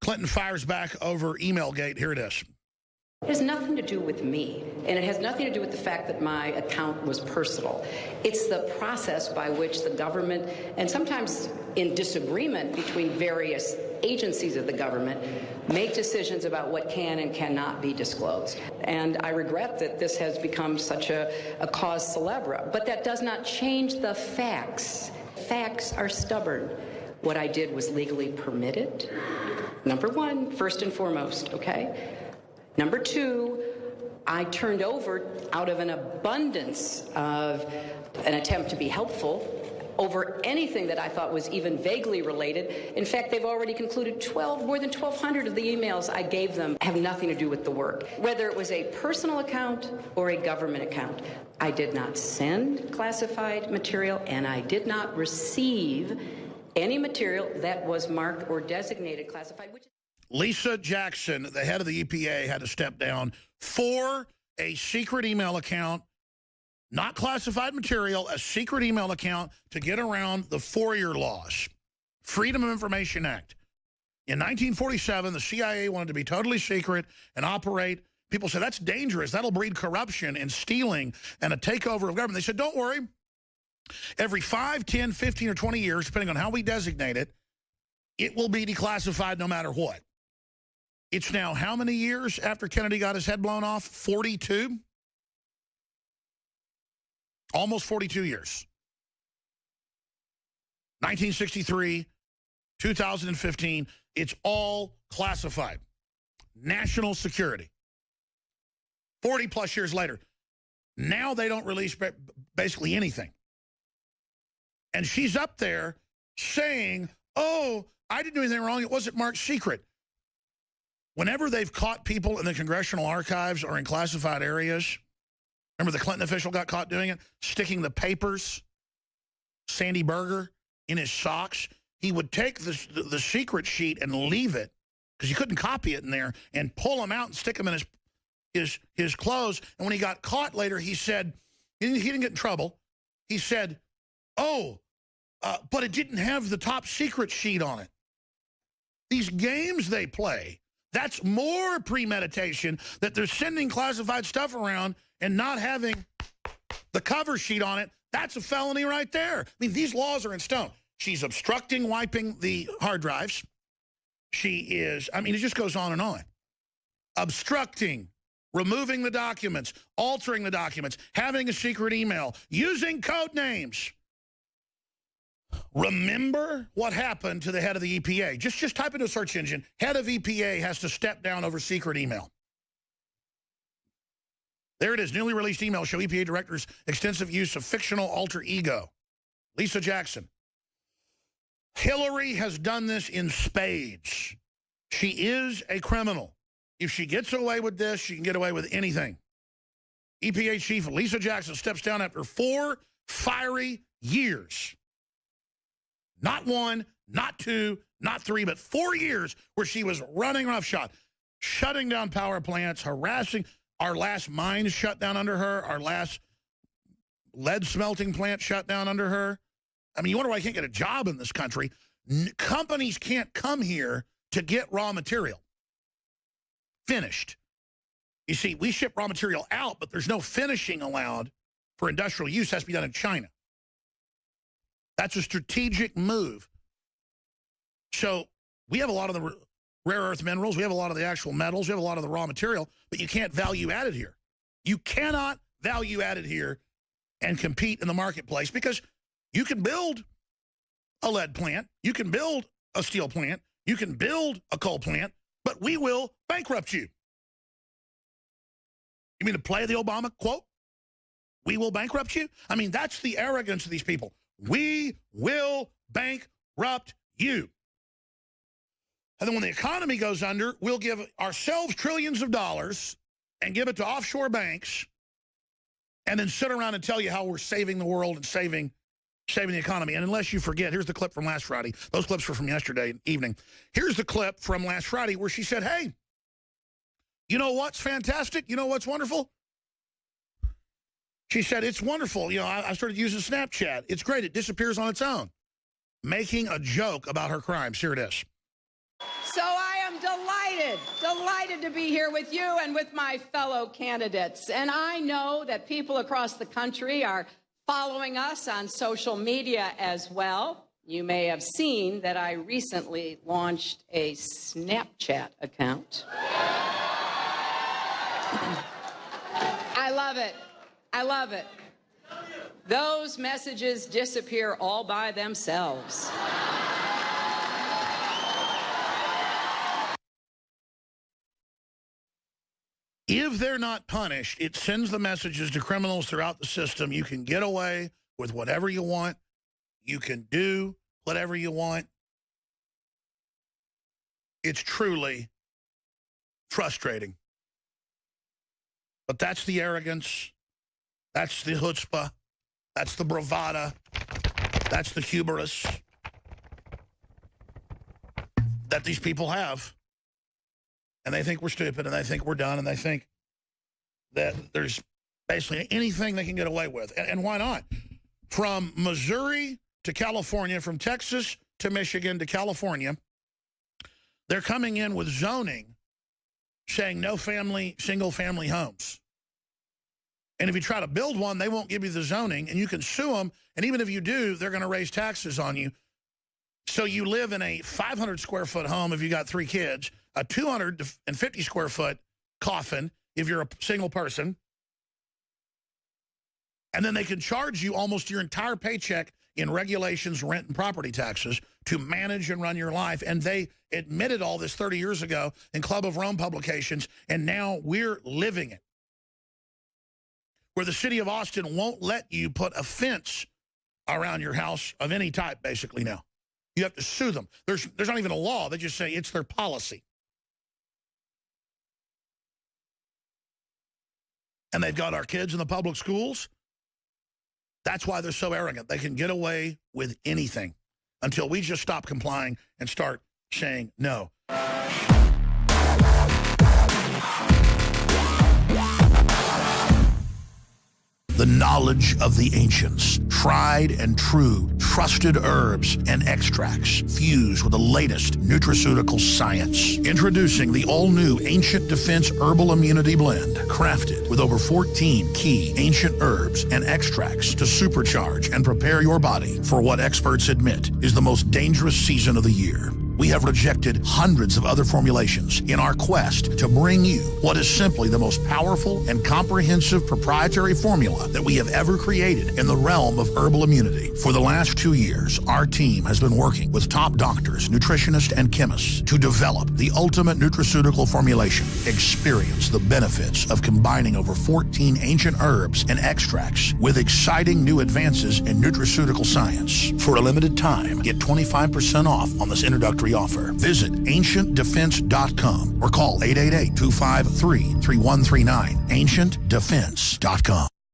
Clinton fires back over Emailgate. Here it is. It has nothing to do with me, and it has nothing to do with the fact that my account was personal. It's the process by which the government, and sometimes in disagreement between various agencies of the government, make decisions about what can and cannot be disclosed. And I regret that this has become such a cause célèbre, but that does not change the facts. Facts are stubborn. What I did was legally permitted. Number one, first and foremost, okay? Number two, I turned over, out of an abundance of an attempt to be helpful, over anything that I thought was even vaguely related. In fact, they've already concluded more than 1,200 of the emails I gave them have nothing to do with the work. Whether it was a personal account or a government account, I did not send classified material, and I did not receive any material that was marked or designated classified. Lisa Jackson, the head of the EPA, had to step down for a secret email account, not classified material, a secret email account to get around the FOIA laws, Freedom of Information Act. In 1947, the CIA wanted to be totally secret and operate. People said, that's dangerous. That'll breed corruption and stealing and a takeover of government. They said, don't worry. Every 5, 10, 15, or 20 years, depending on how we designate it, it will be declassified no matter what. It's now how many years after Kennedy got his head blown off? 42? Almost 42 years. 1963, 2015, it's all classified. National security. 40-plus years later. Now they don't release basically anything. And she's up there saying, oh, I didn't do anything wrong. It wasn't marked secret. Whenever they've caught people in the congressional archives or in classified areas, remember the Clinton official got caught doing it? Sticking the papers, Sandy Berger, in his socks. He would take the secret sheet and leave it, because you couldn't copy it in there, and pull them out and stick them in his clothes. And when he got caught later, he said, he didn't get in trouble. He said, oh, but it didn't have the top secret sheet on it. These games they play, that's more premeditation, that they're sending classified stuff around and not having the cover sheet on it. That's a felony right there. I mean, these laws are in stone. She's obstructing wiping the hard drives. She is, I mean, it just goes on and on. Obstructing, removing the documents, altering the documents, having a secret email, using code names. Remember what happened to the head of the EPA. Just type into a search engine, head of EPA has to step down over secret email. There it is. Newly released emails show EPA directors' extensive use of fictional alter ego. Lisa Jackson. Hillary has done this in spades. She is a criminal. If she gets away with this, she can get away with anything. EPA Chief Lisa Jackson steps down after 4 fiery years. Not 1, not 2, not 3, but 4 years where she was running roughshod, shutting down power plants, harassing. Our last mine shut down under her. Our last lead smelting plant shut down under her. I mean, you wonder why I can't get a job in this country. Companies can't come here to get raw material. Finished. You see, we ship raw material out, but there's no finishing allowed for industrial use. It has to be done in China. That's a strategic move. So we have a lot of the rare earth minerals. We have a lot of the actual metals. We have a lot of the raw material, but you can't value add it here. You cannot value add it here and compete in the marketplace, because you can build a lead plant. You can build a steel plant. You can build a coal plant, but we will bankrupt you. You mean to play the Obama quote? We will bankrupt you? I mean, that's the arrogance of these people. We will bankrupt you. And then when the economy goes under, we'll give ourselves trillions of dollars and give it to offshore banks, and then sit around and tell you how we're saving the world and saving the economy. And unless you forget, here's the clip from last Friday. Those clips were from yesterday evening. Here's the clip from last Friday where she said, hey, you know what's fantastic? You know what's wonderful? She said, it's wonderful. You know, I started using Snapchat. It's great. It disappears on its own. Making a joke about her crimes. Here it is. So I am delighted to be here with you and with my fellow candidates. And I know that people across the country are following us on social media as well. You may have seen that I recently launched a Snapchat account. I love it. I love it. Those messages disappear all by themselves. If they're not punished, it sends the messages to criminals throughout the system. You can get away with whatever you want. You can do whatever you want. It's truly frustrating. But that's the arrogance. That's the chutzpah. That's the bravado. That's the hubris that these people have. And they think we're stupid, and they think we're done, and they think that there's basically anything they can get away with. And why not? From Missouri to California, from Texas to Michigan to California, they're coming in with zoning saying no single-family homes. And if you try to build one, they won't give you the zoning, and you can sue them. And even if you do, they're going to raise taxes on you. So you live in a 500-square-foot home if you got 3 kids, a 250-square-foot coffin if you're a single person, and then they can charge you almost your entire paycheck in regulations, rent, and property taxes to manage and run your life. And they admitted all this 30 years ago in Club of Rome publications, and now we're living it. Where the city of Austin won't let you put a fence around your house of any type, basically, now. You have to sue them. There's not even a law. They just say it's their policy. And they've got our kids in the public schools. That's why they're so arrogant. They can get away with anything until we just stop complying and start saying no. The knowledge of the ancients, tried and true, trusted herbs and extracts fused with the latest nutraceutical science. Introducing the all-new Ancient Defense Herbal Immunity Blend, crafted with over 14 key ancient herbs and extracts to supercharge and prepare your body for what experts admit is the most dangerous season of the year. We have rejected hundreds of other formulations in our quest to bring you what is simply the most powerful and comprehensive proprietary formula that we have ever created in the realm of herbal immunity. For the last 2 years, our team has been working with top doctors, nutritionists, and chemists to develop the ultimate nutraceutical formulation. Experience the benefits of combining over 14 ancient herbs and extracts with exciting new advances in nutraceutical science. For a limited time, get 25% off on this introductory offer. Visit AncientDefense.com or call 888-253-3139. AncientDefense.com.